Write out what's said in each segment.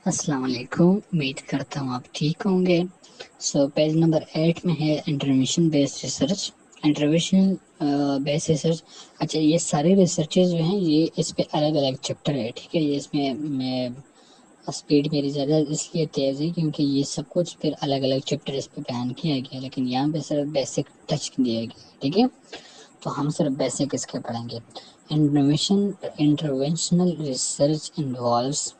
السلام علیکم، امید کرتا ہوں آپ ٹھیک ہوں گے۔ پیج نمبر 8 میں ہے intervention based research. Intervention based research, اچھا یہ سارے ریسرچز جو ہیں یہ اس پہ الگ الگ چیپٹر ہے، ٹھیک ہے۔ یہ اس میں اسپیڈ میری زیادہ اس لیے تیز ہے کیونکہ یہ سب کچھ پھر الگ الگ چیپٹر اس پہ بیان کیا گیا، لیکن یہاں پہ صرف بیسک ٹچ دیا گیا، ٹھیک ہے۔ تو ہم صرف بیسک اس کے پڑھیں گے۔ Interventional research involves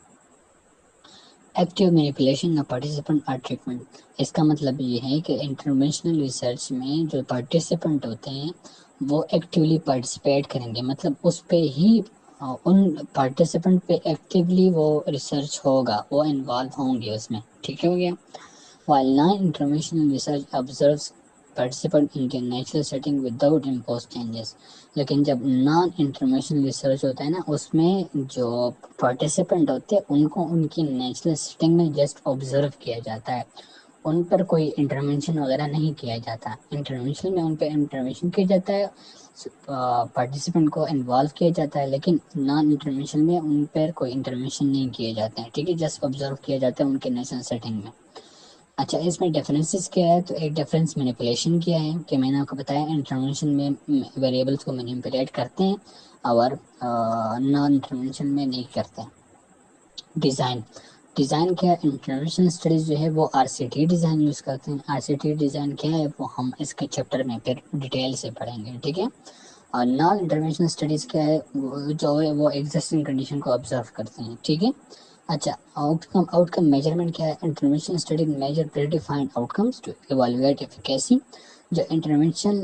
active manipulation of participant اور ٹریٹمنٹ۔ اس کا مطلب یہ ہے کہ انٹرونشنل ریسرچ میں جو پارٹیسپینٹ ہوتے ہیں وہ ایکٹیولی پارٹیسپیٹ کریں گے، مطلب اس پہ ہی ان پارٹیسپینٹ پہ ایکٹیولی وہ ریسرچ ہوگا، وہ انوالو ہوں گے اس میں، ٹھیک ہو گیا۔ while non-interventional research observes participant in the natural setting without imposed changes۔ لیکن جب نان انٹرونشنل ریسرچ ہوتا ہے نا، اس میں جو پارٹیسپینٹ ہوتے ہیں ان کو ان کی نیچرل سیٹنگ میں جسٹ آبزرو کیا جاتا ہے، ان پر کوئی انٹرونشن وغیرہ نہیں کیا جاتا۔ انٹرونشن میں ان پہ انٹرونشن کیا جاتا ہے، پارٹیسپینٹ کو انوالو کیا جاتا ہے، لیکن نان انٹرونشن میں ان پر کوئی انٹرونشن نہیں کیے جاتے ہیں، ٹھیک ہے، جسٹ آبزرو کیا جاتا ہے ان کے نیچرل سیٹنگ میں۔ اچھا اس میں ڈیفرنسز کیا ہے؟ تو ایک ڈیفرنس مینیپولیشن کیا ہے کہ میں نے آپ کو بتایا انٹرونشن میں ویریبلس کو مینیپولیٹ کرتے ہیں اور نان انٹرونشن میں نہیں کرتے ہیں۔ ڈیزائن کیا ہے؟ انٹرونشن اسٹڈیز جو ہے وہ R C T design use کرتے ہیں۔ آر سی ٹی ڈیزائن کیا ہے وہ ہم اس کے چیپٹر میں پھر ڈیٹیل سے پڑھیں گے، ٹھیک ہے۔ اور نان انٹرونشن اسٹڈیز کیا ہے؟ جو ہے وہ ایگزسٹنگ کنڈیشن کو آبزرو کرتے ہیں، ٹھیک ہے۔ اچھا آؤٹ کم میجرمنٹ کیا ہے؟ Intervention study measure predefined outcomes to evaluate efficacy. جو انٹرونشن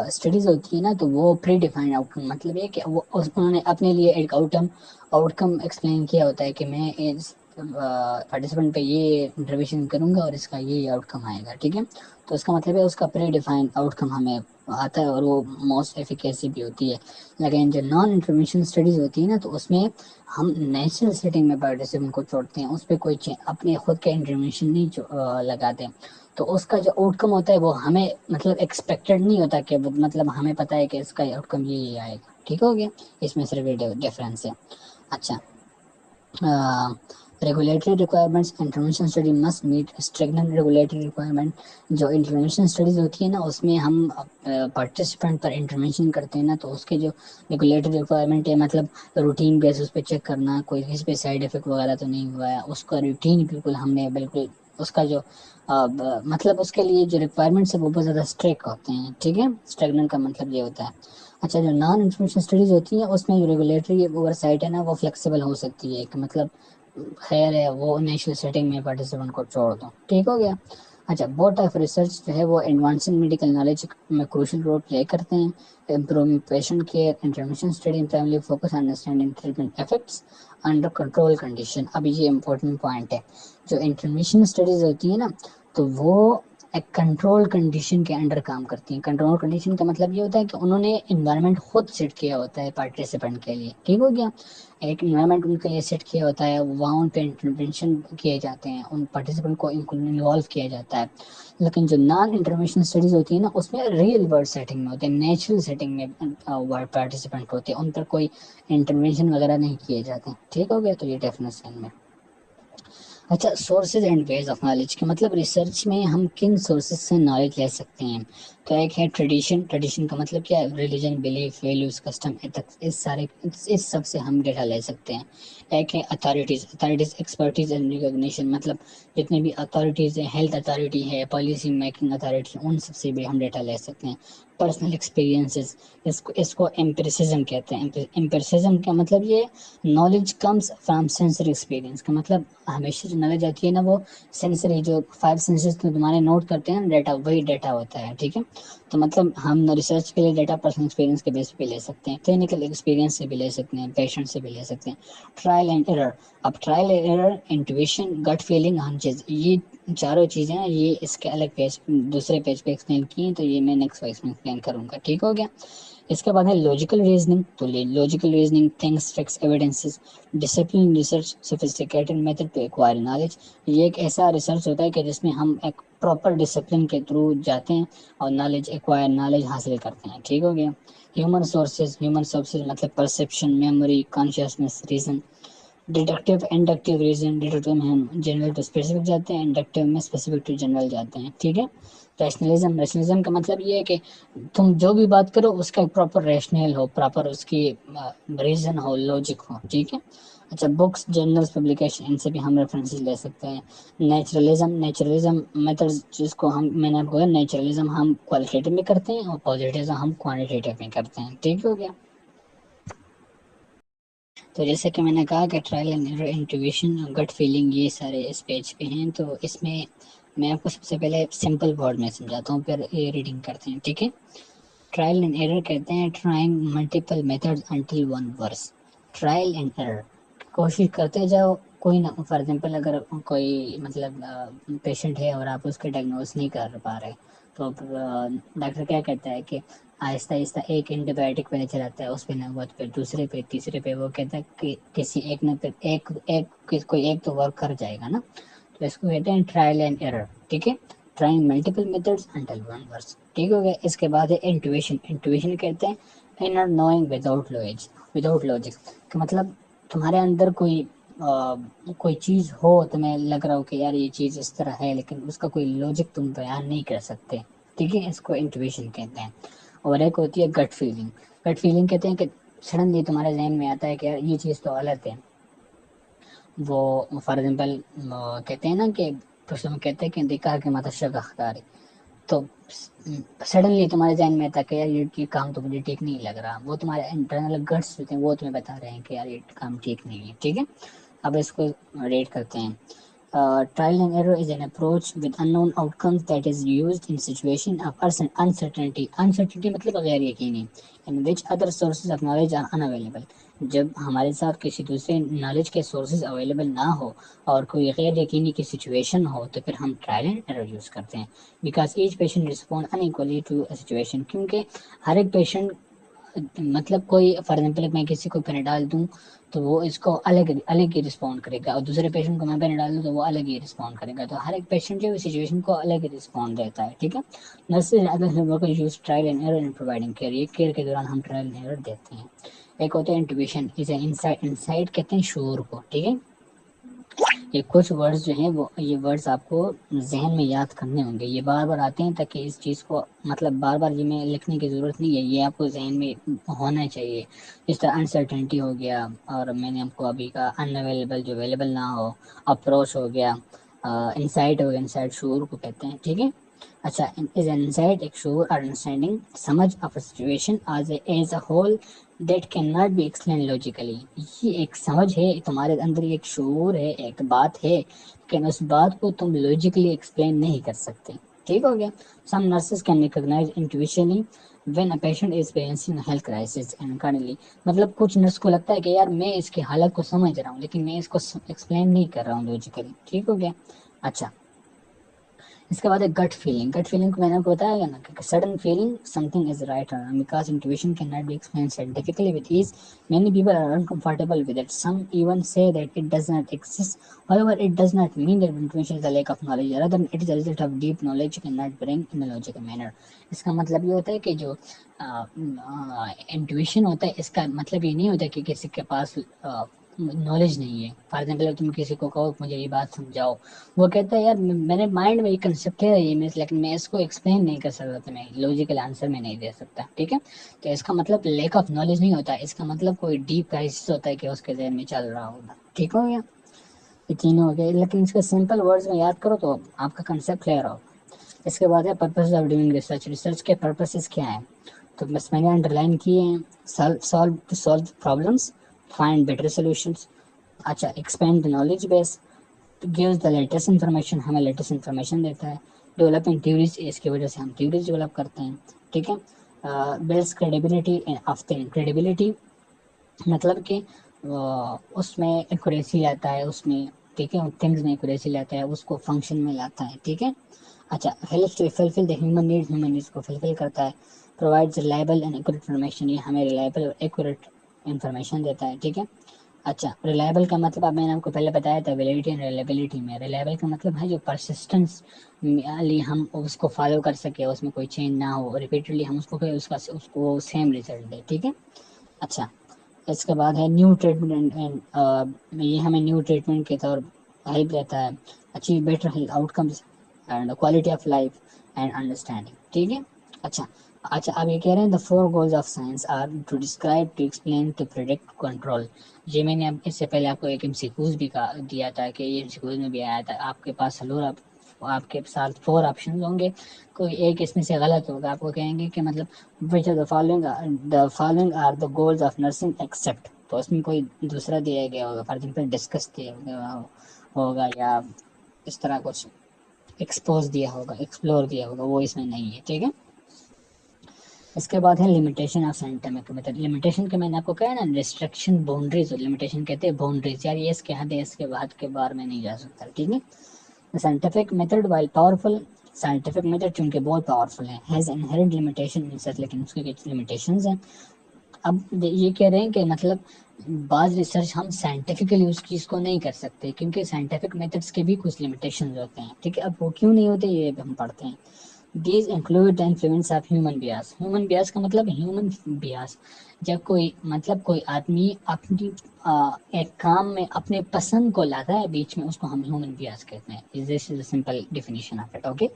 اسٹڈیز ہوتی ہیں نا تو وہ پری ڈیفائنڈ آؤٹ کم، مطلب یہ کہ وہ انہوں نے اپنے لیے ایک آؤٹ کم ایکسپلین کیا ہوتا ہے کہ میں اس پارٹیسپینٹ پہ یہ انٹرونشن کروں گا اور اس کا یہ آؤٹ کم آئے گا، ٹھیک ہے۔ تو اس کا مطلب ہے اس کا پری ڈیفائنڈ آؤٹ کم ہمیں آتا ہے اور وہ موسٹ ایفیکیسی بھی ہوتی ہے۔ لیکن جو نان انٹرونشن اسٹڈیز ہوتی ہے نا تو اس میں ہم نیچرل سیٹنگ میں پارٹیسپینٹ کو چھوڑتے ہیں، اس پہ کوئی اپنے خود کے انٹرونشن نہیں لگاتے، تو اس کا جو آؤٹ کم ہوتا ہے وہ ہمیں مطلب ایکسپیکٹڈ نہیں ہوتا کہ مطلب ہمیں پتہ ہے کہ اس کا آؤٹ کم یہ آئے گا، ٹھیک ہو گیا۔ اس میں صرف یہ ڈفرینس ہے۔ اچھا regulatory requirements, intervention study must meet strict regulatory requirement. جو انٹرونشن اسٹڈیز ہوتی ہے نا اس میں ہم پارٹیسپینٹ پر انٹرونشن کرتے ہیں نا تو اس کے جو ریگولیٹری ریکوائرمنٹ ہے، مطلب روٹین بیسس پہ چیک کرنا کوئی کسی پہ سائیڈ افیکٹ وغیرہ تو نہیں ہوا ہے، اس کا روٹین بالکل ہم نے بالکل اس کا جو مطلب اس کے لیے جو ریکوائرمنٹس ہے وہ بہت زیادہ اسٹرکٹ ہوتے ہیں، ٹھیک ہے۔ اسٹرکٹ کا مطلب یہ ہوتا ہے۔ اچھا جو نان انفارمیشن اسٹڈیز ہوتی ہیں اس میں جو ریگولیٹری اوور سائٹ ہے نا وہ فلیکسیبل ہو سکتی ہے، کہ مطلب خیر ہے وہ نیچرل سیٹنگ میں پارٹیسپینٹ کو چھوڑ دو، ٹھیک ہو گیا۔ اچھا بوٹ آف ریسرچ جو ہے وہ ایڈوانسنگ میڈیکل نالج میں کروشل رول پلے کرتے ہیں۔ Improving patient care, intervention study primary focus understanding treatment effects under control condition. اب یہ امپورٹنٹ پوائنٹ ہے، جو انٹرونشن اسٹڈیز ہوتی ہیں نا تو وہ ایک کنٹرول کنڈیشن کے انڈر کام کرتی ہیں۔ کنٹرول کنڈیشن کا مطلب یہ ہوتا ہے کہ انہوں نے انوائرمنٹ خود سیٹ کیا ہوتا ہے پارٹیسپینٹ کے لیے، ٹھیک ہو گیا۔ ایک انوائرمنٹ ان کے لیے سیٹ کیا ہوتا ہے، وہاں ان پہ انٹرونشن کیے جاتے ہیں، ان پارٹیسپینٹ کو انوالو کیا جاتا ہے۔ لیکن جو نان انٹرونشن اسٹڈیز ہوتی ہیں نا اس میں ریئل ورلڈ سیٹنگ میں ہوتے ہیں، نیچرل سیٹنگ میں پارٹیسپینٹ ہوتے ہیں، ان پر کوئی انٹرونشن وغیرہ نہیں کیے جاتے، ٹھیک ہو گیا۔ تو یہ ڈیفینیشن ہے ان میں۔ اچھا sources and ways of knowledge کے مطلب ریسرچ میں ہم کن سورسز سے نالج لے سکتے ہیں؟ تو ایک ہے ٹریڈیشن کا مطلب کیا ہے؟ ریلیجن، بلیف، ویلیوز، کسٹم، اس سب سے ہم ڈیٹا لے سکتے ہیں۔ ایک ہے اتھارٹیز ایکسپرٹیز اینڈ ریکگنیشن، مطلب جتنے بھی اتھارٹیز ہیں، ہیلتھ اتھارٹی ہے، پالیسی میکنگ اتھارٹی، ان سب سے بھی ہم ڈیٹا لے سکتے ہیں۔ پرسنل ایکسپیرینسز، اس کو ایمپیریسزم کہتے ہیں۔ ایمپیریسزم کا مطلب یہ knowledge comes from sensory experience, کا مطلب ہمیشہ جو نالج آتی ہے نا وہ سینسری، جو 5 سینسز تمہارے نوٹ کرتے ہیں ڈیٹا، وہی ڈیٹا ہوتا ہے، ٹھیک ہے۔ تو مطلب ہم ریسرچ کے لیے ڈیٹا پرسنل ایکسپیرینس کے بیس پہ لے سکتے ہیں، کلینکل ایکسپیرینس سے بھی لے سکتے ہیں، پیشنٹ سے بھی لے سکتے ہیں۔ ٹرائل اینڈ ایرر، اب trial and error, intuition, gut feeling, ہنچز، یہ چاروں چیزیں ہیں، یہ اس کے الگ پیج دوسرے پیج پہ ایکسپلین کی ہیں، تو یہ میں نیکسٹ وائس میں ایکسپلین کروں گا، ٹھیک ہو گیا۔ اس کے بعد ہے لاجیکل ریزننگ، تو logical reasoning, things, facts, evidences, discipline research, sophisticated method to acquire knowledge. یہ ایک ایسا ریسرچ ہوتا ہے کہ جس میں ہم ایک پراپر ڈسپلن کے تھرو جاتے ہیں اور نالج حاصل کرتے ہیں، ٹھیک ہو گیا۔ ہیومن سورسز مطلب perception, memory, consciousness, reason. Deductive inductive reason, deductive میں ہم جنرل ٹو اسپیسیفک جاتے ہیں، انڈکٹیو میں اسپیسیفک ٹو جنرل جاتے ہیں، ٹھیک ہے. ریشنلزم، ریشنلزم کا مطلب یہ ہے کہ تم جو بھی بات کرو اس کا ایک پراپر ریشنل ہو، پراپر اس کی ریزن ہو، لاجک ہو، ٹھیک ہے. اچھا، بکس، جرنلس، پبلیکیشن، ان سے بھی ہم ریفرنسز لے سکتے ہیں. نیچرلزم، نیچرلزم میتھڈ جس کو ہم، میں نے آپ کو کہا نیچرلزم ہم کوالٹیٹیو میں کرتے ہیں اور پازیٹیوزم ہم کوانٹیٹیو میں کرتے ہیں، ٹھیک ہو گیا. تو جیسے کہ میں نے کہا کہ trial and error, intuition, gut feeling, یہ سارے اس پیج پہ ہیں. تو اس میں آپ کو سب سے پہلے سمپل ورڈ میں سمجھاتا ہوں، پھر یہ ریڈنگ کرتے ہیں، ٹھیک ہے. ٹرائل اینڈ ایرر کہتے ہیں trying multiple methods until one works. Trial and error, کوشش کرتے جاؤ. کوئی نہ، فار ایگزامپل اگر کوئی مطلب پیشنٹ ہے اور آپ اس کے ڈائگنوز نہیں کر پا رہے، تو ڈاکٹر کیا کہتا ہے کہ آہستہ آہستہ ایک اینٹی بایوٹک پہلے چلاتا ہے، اس پہ نہ پھر دوسرے پہ، تیسرے پہ. وہ کہتا ہے کہ کسی ایک نہ کوئی ایک تو ورک کر جائے گا نا. تو اس کو کہتے ہیں ٹرائل اینڈ ایرر، ٹھیک ہے. Trying multiple methods until one works, ٹھیک ہو گیا. اس کے بعد ہے انٹویشن. انٹویشن کہتے ہیں انر نوئنگ وداؤٹ لاجک، کہ مطلب تمہارے اندر کوئی چیز ہو، تمہیں لگ رہا ہو کہ یار یہ چیز اس طرح ہے، لیکن اس کا کوئی لاجک تم بیان نہیں کر سکتے، ٹھیک ہے. اس کو انٹویشن کہتے ہیں. اور ایک ہوتی ہے گٹ فیلنگ. گٹ فیلنگ کہتے ہیں کہ سڈنلی تمہارے ذہن میں آتا ہے کہ یار یہ چیز تو غلط ہے. وہ فار ایگزامپل کہتے ہیں نا کہ کہتے ہیں کہ دیکھا کہ ماتا شگاخاری، تو سڈنلی تمہارے ذہن میں آتا کہ یار یہ کام تو مجھے ٹھیک نہیں لگ رہا. وہ تمہارے انٹرنل گٹس ہوتے ہیں، وہ تمہیں بتا رہے ہیں کہ یار یہ کام ٹھیک نہیں ہے، ٹھیک ہے. اب اس کو ریٹ کرتے ہیں. Trial and error is an approach with unknown outcomes that is used in situation of uncertainty. Uncertainty مطلب غیر یقینی. In which other sources of knowledge are unavailable. جب ہمارے ساتھ کسی دوسرے نالج کے سورسز اویلیبل نہ ہو اور کوئی غیر یقینی کی سچویشن ہو، تو پھر ہم ٹرائل اینڈ ایرر یوز کرتے ہیں. Because each patient respond uniquely to a situation, کیونکہ ہر ایک پیشنٹ مطلب کوئی فار ایگزامپل میں کسی کو پیناڈال دوں تو وہ اس کو الگ ہی رسپونڈ کرے گا، اور دوسرے پیشنٹ کو میں پیناڈال دوں تو وہ الگ ہی رسپونڈ کرے گا. تو ہر ایک پیشنٹ جو سچویشن کو الگ ہی رسپونڈ دیتا ہے، ٹھیک ہے. Nurses use trial and error in providing care. یہ کیئر کے دوران ہم ٹرائل اینڈ ایرر دیتے ہیں. ایک ہوتا ہے انٹویشن، انسائٹ کہتے ہیں شعور کو، ٹھیک ہے. یہ کچھ ورڈز جو ہیں یہ ورڈز آپ کو ذہن میں یاد کرنے ہوں گے. یہ بار بار آتے ہیں تاکہ اس چیز کو مطلب بار بار یہ میں لکھنے کی ضرورت نہیں ہے، یہ آپ کو ذہن میں ہونا چاہیے. اس طرح انسرٹنٹی ہو گیا، اور میں نے آپ کو ابھی کہا ان اویلیبل، جو اویلیبل نہ ہو. اپروچ ہو گیا. انسائٹ ہو گیا، انسائٹ شعور کو کہتے ہیں، ٹھیک ہے. اچھا، از انسائٹ ایک شعور اور انڈرسٹینڈنگ سمجھ of situation as a whole that can not be explain logically. یہ ایک سمجھ ہے تمہارے اندر، ایک شعور ہے، ایک بات ہے، لیکن اس بات کو تم لاجیکلی ایکسپلین نہیں کر سکتے، ٹھیک ہو گیا. Some nurses can recognize intuitionally when a patient is experiencing a health crisis and currently. مطلب کچھ نرس کو لگتا ہے کہ یار میں اس کی حالت کو سمجھ رہا ہوں، لیکن میں اس کو ایکسپلین نہیں کر رہا ہوں لاجیکلی، ٹھیک ہو گیا. اچھا، اس کے بعد ہے گٹ فیلنگ. گٹ فیلنگ کو میں نے آپ کو بتایا نا کہ sudden feeling something is right اور because intuition can not be explain scientifically with ease. Many people are uncomfortable with it. Some even say that it does not exist. However, it does not mean that intuition is a lack of knowledge. Rather, it is a result of deep knowledge you cannot bring in a logical manner. اس کا مطلب یہ ہوتا ہے کہ جو intuition ہوتا ہے، اس کا مطلب یہ نہیں ہوتا کہ کسی کے پاس نالج نہیں ہے. فار ایگزامپل تم کسی کو کہو مجھے یہ بات سمجھاؤ، وہ کہتا ہے یار میرے مائنڈ میں یہ کنسیپٹ ہے یہ، لیکن میں اس کو ایکسپلین نہیں کر سکتا، تو میں لاجیکل آنسر میں نہیں دے سکتا، ٹھیک ہے. تو اس کا مطلب لیک آف نالج نہیں ہوتا، اس کا مطلب کوئی ڈیپ کرائسس ہوتا ہے کہ اس کے ذہن میں چل رہا ہوگا، ٹھیک ہو گیا. یہ تینوں ہو گئے، لیکن اس کے سمپل ورڈز میں یاد کرو تو آپ کا کنسیپٹ کلیئر ہوگا. اس کے بعد ہے purpose of doing research. Research کے پرپسز کیا ہیں؟ تو بس میں نے انڈر لائن کیے ہیں. Solve problems, find better solutions. اچھا، expand knowledge base, gives the latest information, ہمیں لیٹسٹ انفارمیشن دیتا ہے. ڈیولپنگ تھیوریز، اس کی وجہ سے ہم تھیوریز ڈیولپ کرتے ہیں، ٹھیک ہے. Builds credibility of thing. Credibility مطلب کہ اس میں ایکوریسی آتا ہے، اس میں، ٹھیک ہے، تھنگز میں ایکوریسی لاتا ہے، اس کو فنکشن میں لاتا ہے، ٹھیک ہے. اچھا، help to fulfil the human needs کو فلفل کرتا ہے. Provides reliable and accurate information, یہ ہمیں ریلائبل اور ایکوریٹ انفارمیشن دیتا ہے، ٹھیک ہے. اچھا، ریلائبل کا مطلب اب میں نے آپ کو پہلے بتایا تھا ویلیڈیٹی اینڈ ریلائبلٹی میں. ریلائبل کا مطلب ہے جو پرسسٹنس، ہم اس کو فالو کر سکے، اس میں کوئی چینج نہ ہو، ریپیٹڈلی ہم اس کو سیم ریزلٹ دے، ٹھیک ہے. اچھا، اس کے بعد ہے نیو ٹریٹمنٹ یہ ہمیں نیو ٹریٹمنٹ کے طور ہیلپ دیتا ہے achieve better health out comes and quality of life and understanding. ٹھیک ہے. اچھا اب یہ کہہ رہے ہیں the four goals of science are to describe, to explain, to predict, control. یہ میں نے اب اس سے پہلے آپ کو ایک MCQs بھی دیا تھا کہ یہ MCQs میں بھی آیا تھا. آپ کے پاس آپ کے ساتھ 4 آپشن ہوں گے, کوئی ایک اس میں سے غلط ہوگا. آپ کو کہیں گے کہ مطلب which of the following are the goals of nursing except, تو اس میں کوئی دوسرا دیا گیا ہوگا. فار ایگزامپل ڈسکس دیا ہوگا یا اس طرح کچھ ایکسپوز دیا ہوگا, ایکسپلور دیا ہوگا, وہ اس میں نہیں ہے. ٹھیک ہے. اس کے بعد ہے limitation of scientific method. Limitation کے میں نے آپ کو کہا نا ریسٹرکشن باؤنڈریز, لمیٹیشن کہتے ہیں باؤنڈریز, یار یہ اس کے حد ہے, اس کے بعد کے بار میں نہیں جا سکتا. ٹھیک ہے. Scientific method while powerful, scientific method چونکہ بہت پاورفل ہے, ہیز انہرنٹ لمیٹیشن, لیکن اس کے کچھ لمیٹیشنز ہیں. اب یہ کہہ رہے ہیں کہ مطلب بعض ریسرچ ہم سائنٹیفکلی اس چیز کو نہیں کر سکتے کیونکہ سائنٹیفک میتھڈس کے بھی کچھ لمیٹیشنز ہوتے ہیں. ٹھیک ہے. اب وہ کیوں نہیں ہوتے یہ ہم پڑھتے ہیں. These include the influence of human bias. Human bias کا مطلب human bias, جب کوئی آدمی اپنی ایک کام میں اپنے پسند کو لاتا ہے بیچ میں, اس کو ہم human bias کہتے ہیں. This is a simple definition of it. Okay.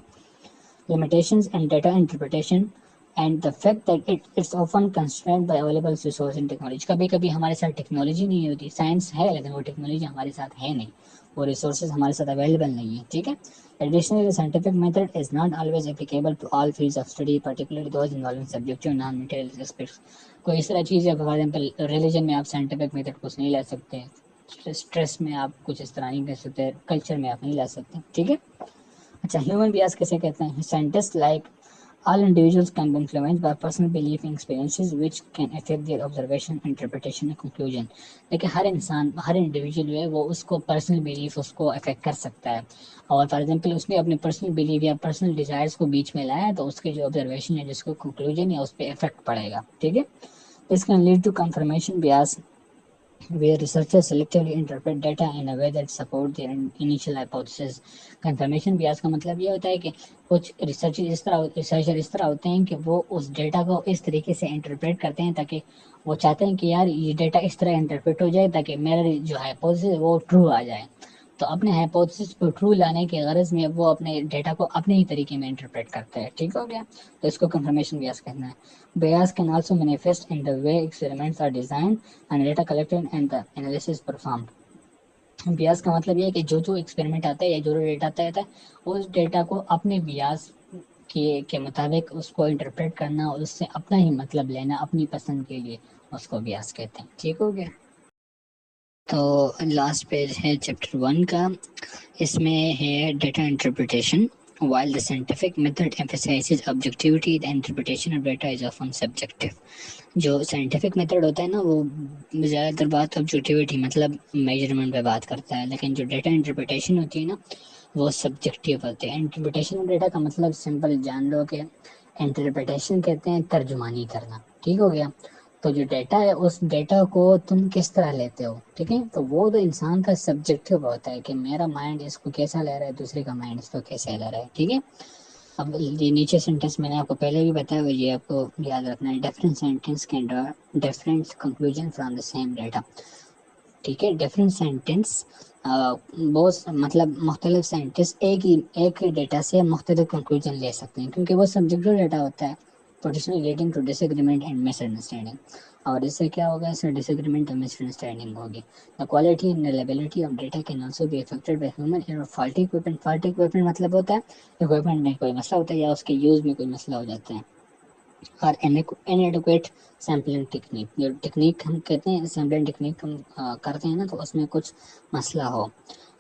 Limitations in data interpretation and the fact that it's often constrained by available resources and technology. کبھی کبھی ہمارے ساتھ ٹیکنالوجی نہیں ہوتی, سائنس ہے لیکن وہ ٹیکنالوجی ہمارے ساتھ ہے نہیں, وہ ریسورسز ہمارے ساتھ اویلیبل نہیں ہے. ٹھیک ہے. Additionally, the scientific method is not always applicable to all fields of study, particularly those involving subjective non-material aspects. کوئی اس طرح چیز ہے, فار ایگزامپل ریلیجن میں آپ سائنٹیفک میتھڈ کچھ نہیں لے سکتے, اسٹریس میں آپ کچھ اس طرح نہیں کر سکتے, کلچر میں آپ نہیں لا سکتے. ٹھیک ہے. اچھا, ہیومن بیاس کیسے کہتے ہیں. Scientist like all individuals can be influenced by personal belief and experiences which can affect their observation, interpretation and conclusion. لیکن ہر انسان, ہر انڈیویجول جو ہے وہ اس کو پرسنل بیلیف اس کو افیکٹ کر سکتا ہے, اور فار ایگزامپل اس نے اپنے پرسنل بیلیف یا پرسنل ڈیزائرس کو بیچ میں لایا تو اس کے جو آبزرویشن ہے, جس کو کنکلوژن ہے, اس پہ افیکٹ پڑے گا. ٹھیک ہے. This can lead to confirmation bias where researchers selectively interpret data in a way that support their initial hypothesis. Confirmation bias کا مطلب یہ ہوتا ہے کہ کچھ ریسرچر اس طرح ہوتے ہیں کہ وہ اس ڈیٹا کو اس طریقے سے انٹرپریٹ کرتے ہیں تاکہ وہ چاہتے ہیں کہ یار یہ ڈیٹا اس طرح انٹرپریٹ ہو جائے تاکہ میرا جو ہائپوتھیسس ہے وہ ٹرو آ جائے. تو اپنے ہائپوتھیسس کو ٹرو لانے کے غرض میں وہ اپنے ڈیٹا کو اپنے ہی طریقے میں انٹرپریٹ کرتے ہیں. ٹھیک ہو گیا. تو اس کو کنفرمیشن بیاس کہنا ہے. Bias can also manifest in the way experiments are designed and data collected and the analysis performed. بیاس کا مطلب یہ ہے کہ جو ایکسپیریمنٹ آتا ہے یا جو ڈیٹا آتا ہے اس ڈیٹا کو اپنے بیاس کے مطابق اس کو انٹرپریٹ کرنا اور اس سے اپنا ہی مطلب لینا اپنی پسند کے لیے, اس کو بیاس کہتے ہیں. ٹھیک ہو گیا. تو لاسٹ پیج ہے چیپٹر 1 کا, اس میں ہے data interpretation. While the scientific method emphasizes objectivity, the interpretation of data is often subjective. جو سائنٹیفک میتھڈ ہوتا ہے نا وہ زیادہ تر بات آبجیکٹیوٹی مطلب میجرمنٹ پہ بات کرتا ہے, لیکن جو ڈیٹا انٹرپریٹیشن ہوتی ہے نا وہ سبجیکٹیو ہوتی ہے. انٹرپریٹیشن آف ڈیٹا کا مطلب سمپل جان لو کہ انٹرپریٹیشن کہتے ہیں ترجمانی کرنا. ٹھیک ہو گیا. تو جو ڈیٹا ہے اس ڈیٹا کو تم کس طرح لیتے ہو. ٹھیک ہے. تو وہ تو انسان کا سبجیکٹیو ہوتا ہے کہ میرا مائنڈ اس کو کیسا لے رہا ہے, دوسرے کا مائنڈ اس کو کیسا لے رہا ہے. ٹھیک ہے. اب یہ نیچے سینٹینس میں نے آپ کو پہلے بھی بتایا ہوا, یہ آپ کو یاد رکھنا ہے. Different sentence can draw different conclusion from the same data. ٹھیک ہے. ڈفرینٹ سینٹینس بہت مطلب مختلف سائنٹسٹ ایک ڈیٹا سے مختلف کنکلوژن لے سکتے ہیں کیونکہ وہ سبجیکٹیو ڈیٹا ہوتا ہے. Potential leading to disagreement and misunderstanding, اور اس سے کیا ہوگا, اس سے ڈس ایگریمنٹ اور مس انڈرسٹینڈنگ ہوگی. The quality and reliability of data can also be affected by human error. Faulty equipment, faulty equipment مطلب ہوتا ہے equipment میں کوئی مسئلہ ہوتا ہے یا اس کے یوز میں کوئی مسئلہ ہو جاتا ہے. اور inadequate sampling technique, جو ٹیکنیک ہم کہتے ہیں سیمپلنگ ٹیکنیک ہم کرتے ہیں نا تو اس میں کچھ مسئلہ ہو.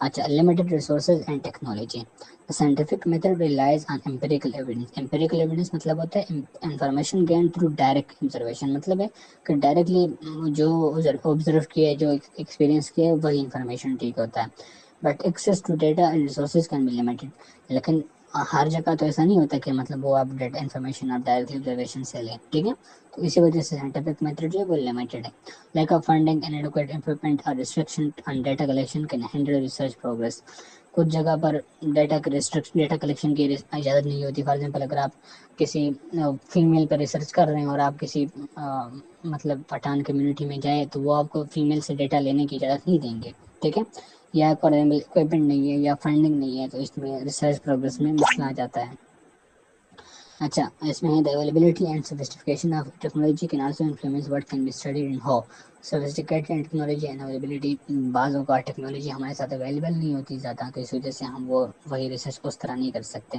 اچھا, limited resources and technology. The scientific method relies on empirical evidence. Empirical evidence مطلب ہوتا ہے information gained through direct observation, مطلب ہے کہ ڈائریکٹلی جو آبزرو کیا ہے, جو ایکسپیرینس کیا ہے وہی انفارمیشن ٹھیک ہوتا ہے. But access to data and resources can be limited. لیکن ہر جگہ تو ایسا نہیں ہوتا کہ مطلب وہ آپ ڈیٹا انفارمیشن آپ ڈائریکٹ آبزرویشن سے لیں. ٹھیک ہے. تو اسی وجہ سے سائنٹیفک میتھڈ جو ہے وہ لمیٹڈ ہے. Lack of funding, inadequate equipment or restriction on data collection can hinder research progress. کچھ جگہ پر ڈیٹا کلیکشن کی اجازت نہیں ہوتی. فار ایگزامپل اگر آپ کسی فیمیل پر ریسرچ کر رہے ہیں اور آپ کسی مطلب پٹھان کمیونٹی میں جائیں تو وہ آپ کو فیمیل سے ڈیٹا لینے کی اجازت نہیں دیں گے, ٹھیک ہے, یا اکوپمنٹ نہیں ہے یا فنڈنگ نہیں ہے, تو اس میں ریسرچ پروگرس میں مسئلہ آ جاتا ہے. اچھا, اس میں the availability and sophistication of technology can also influence what can be studied and how. Sophisticated technology and availability, بعض اوقات ٹیکنالوجی ہمارے ساتھ اویلیبل نہیں ہوتی زیادہ, تو اس وجہ سے ہم وہی ریسرچ کو اس طرح نہیں کر سکتے.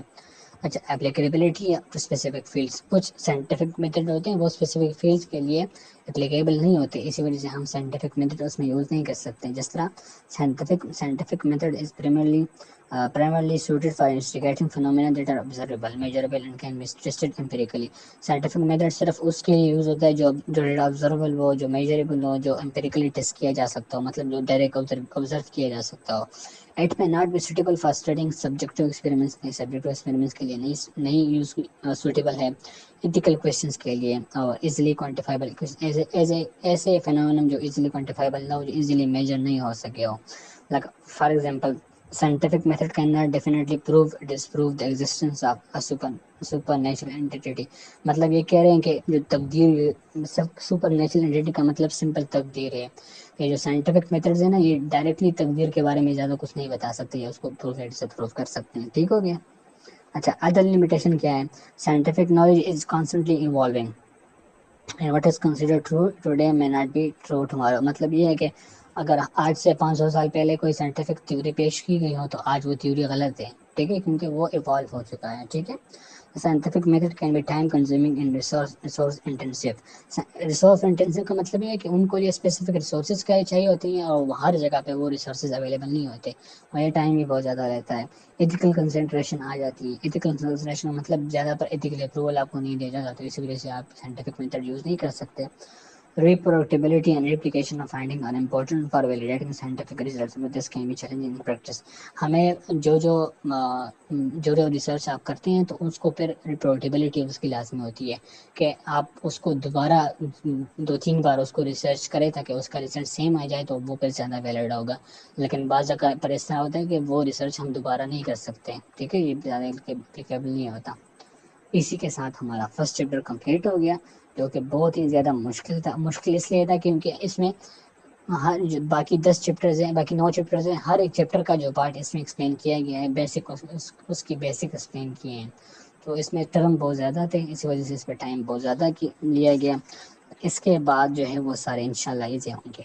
اچھا, اپلیکیبلٹی ٹو اسپیسیفک فیلڈس, کچھ سائنٹیفک میتھڈ ہوتے ہیں وہ اسپیسیفک فیلڈس کے لیے اپلیکیبل نہیں ہوتے, اسی وجہ سے ہم سائنٹیفک میتھڈ اس میں یوز نہیں کر سکتے. جس طرح scientific method is primarily suited for investigating phenomena that are observable, measurable and can be tested empirically. Scientific method صرف اس کے لیے یوز ہوتا ہے جو ڈیٹا آبزرویبل ہو, جو میجریبل ہو, جو امپیریکلی ٹیسٹ کیا جا سکتا ہو, مطلب جو ڈائریکٹ آبزرو کیا جا سکتا ہو. It may not be suitable for studying subjective experiments, subjective experiments کے لیے نہیں یوز suitable ہے. ethical questions کے لیے اور easily quantifiable ایسے فینومینم جو easily quantifiable نہ ہو, جو easily measure نہیں ہو سکے ہو. Like for example, scientific method cannot definitely disprove the existence of a supernatural entity. مطلب یہ کہہ رہے ہیں کہ جو تقدیر, سپر نیچرل اینٹی کا مطلب سمپل تقدیر ہے. یہ جو سائنٹیفک میتھڈز ہیں نا, یہ ڈائریکٹلی تقدیر کے بارے میں زیادہ کچھ نہیں بتا سکتے, یا اس کو پروف کر سکتے ہیں. ٹھیک ہو گیا. اچھا, ادر لمیٹیشن کیا ہے؟ Scientific knowledge is constantly evolving and what is considered true today may not be true tomorrow. مطلب یہ ہے کہ اگر آج سے 500 سال پہلے کوئی سائنٹیفک تھیوری پیش کی گئی ہو تو آج وہ تھیوری غلط ہے, ٹھیک ہے, کیونکہ وہ ایوالو ہو چکا ہے. ٹھیک ہے. Scientific method can be time consuming and resource intensive. Resource intensive کا مطلب یہ ہے کہ ان کو یہ اسپیسیفک ریسورسز کا چاہیے ہوتی ہیں, اور ہر جگہ پہ وہ ریسورسز اویلیبل نہیں ہوتے, اور یہ ٹائم بھی بہت زیادہ رہتا ہے. ایتھیکل کنسنٹریشن آ جاتی ہے. ایتھیکل کنسنٹریشن مطلب زیادہ پر ایتھیکل اپروول آپ کو نہیں دیا جاتا, تو اس وجہ سے آپ سائنٹیفک میتھڈ یوز نہیں کر سکتے. Reproducibility and replication of findings are important for validating scientific results, but this can be challenging in practice. ہمیں جو ریسرچ آپ کرتے ہیں تو اس کو پھر ریپروڈیبلٹی اس کی لازمی ہوتی ہے کہ آپ اس کو دوبارہ 2-3 بار اس کو ریسرچ کریں تاکہ اس کا ریزلٹ سیم آ جائے, تو وہ پھر زیادہ ویلڈ ہوگا. لیکن بعض جگہ پر اس طرح ہوتا ہے کہ وہ ریسرچ ہم دوبارہ نہیں کر سکتے. ٹھیک ہے, یہ زیادہ اپلیکیبل نہیں ہوتا. اسی کے ساتھ ہمارا فرسٹ چیپٹر کمپلیٹ ہو گیا, جو کہ بہت ہی زیادہ مشکل تھا. مشکل اس لیے تھا کیونکہ اس میں باقی 10 چیپٹرز ہیں, باقی 9 چیپٹرز ہیں, ہر ایک چیپٹر کا جو پارٹ اس میں ایکسپلین کیا گیا ہے, بیسک اس کی بیسک ایکسپلین کیے ہیں. تو اس میں ٹرم بہت زیادہ تھے, اسی وجہ سے اس پہ ٹائم بہت زیادہ لیا گیا. اس کے بعد جو ہے وہ سارے انشاءاللہ ایزی ہوں گے.